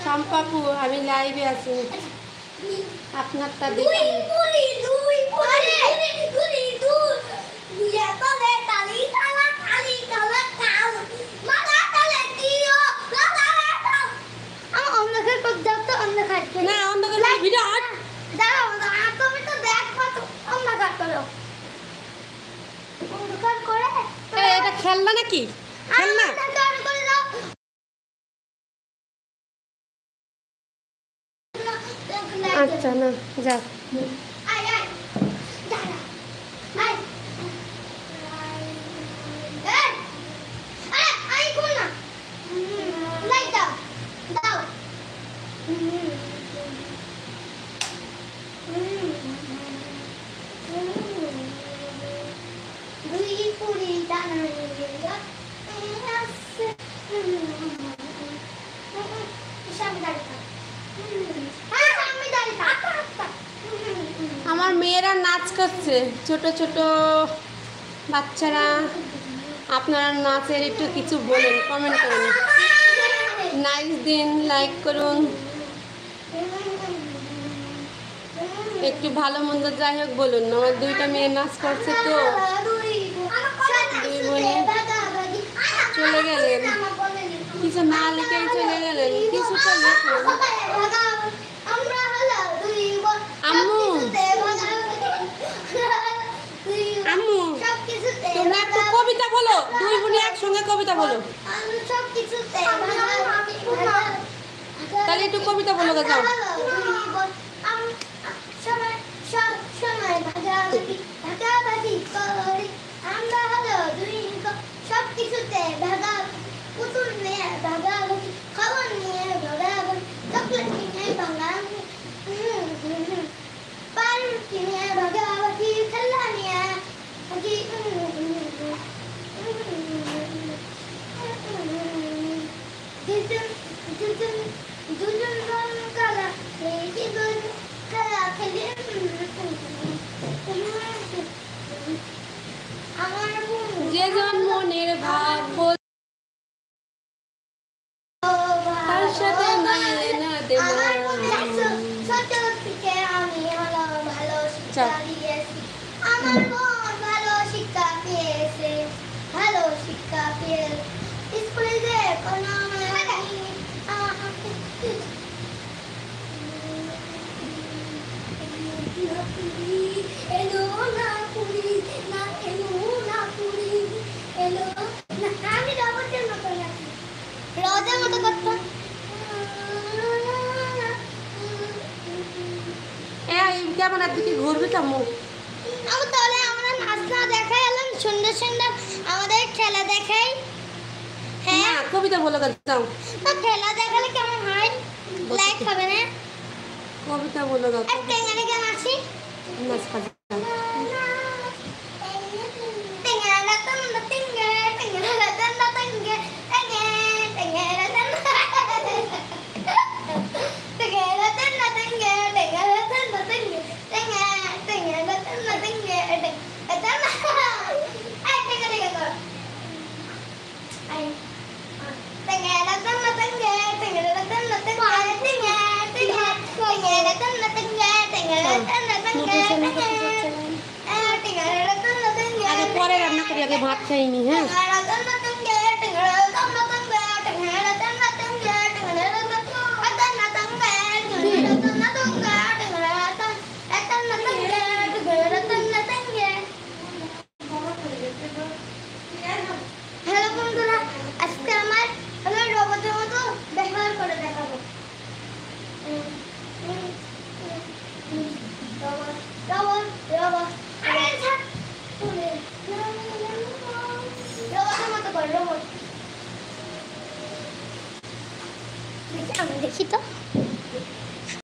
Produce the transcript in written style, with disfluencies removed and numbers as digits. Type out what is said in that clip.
সম্পাপু আমি লাইভে আছি, আপনারটা দেখি। না অন্ধকার ভিডিও এটা খেলনা নাকি? খেলনা আচ্ছা না যা আমার মেয়েরা নাচ করছে, ছোট ছোট বাচ্চারা। আপনারা নাচের একটু কিছু বলুন, কমেন্ট করুন, নাইস দিন, লাইক করুন, একটু ভালো মন্দ যাই হোক বলুন। আমার দুইটা মেয়ে নাচ করছে তো, দুই বোনে চলে গেলেন, কিছু না লিখেই চলে গেলেন, কিছুটা লিখুন। আম্মু আম্মু তোমরা একটু কবিতা বলো, দুই বোনে একসঙ্গে কবিতা বলো। তাহলে একটু কবিতা বলো, যাও। যে জন মনের ভাব বল তার সাথে না এলে না দেব। ছোট থেকে আমি হলো ভালো শিক্ষা দিয়েছি, আমার বোন ভালো শিক্ষা পেয়েছে, ভালো শিক্ষা পেয়েছে স্কুলে যে কোনো এলো না পুরি না এলো না পুরি এলো না। আমি রোবটের মতো নাকি, রোদের মতো করতাম। কেমন আর দিকে ঘুরবে তামু? আমি তাহলে আমরা নাচ না দেখাই এলাম, সুন্দর সুন্দর আমাদের খেলা দেখাই। হ্যাঁ কবিতা বলো, যাও। তো খেলা দেখালে কেমন হয়? লাইক হবে না? কবিতা বলো, যাও। টেঙ্গারে গান আসি নাচ কাজ। পরে রান্না করি, আগে ভাত খাইনি। হ্যাঁ হ্যালো বন্ধুরা, আজকে আমার রোবটের মতো ব্যবহার করে দেখাবো। দেখি তো।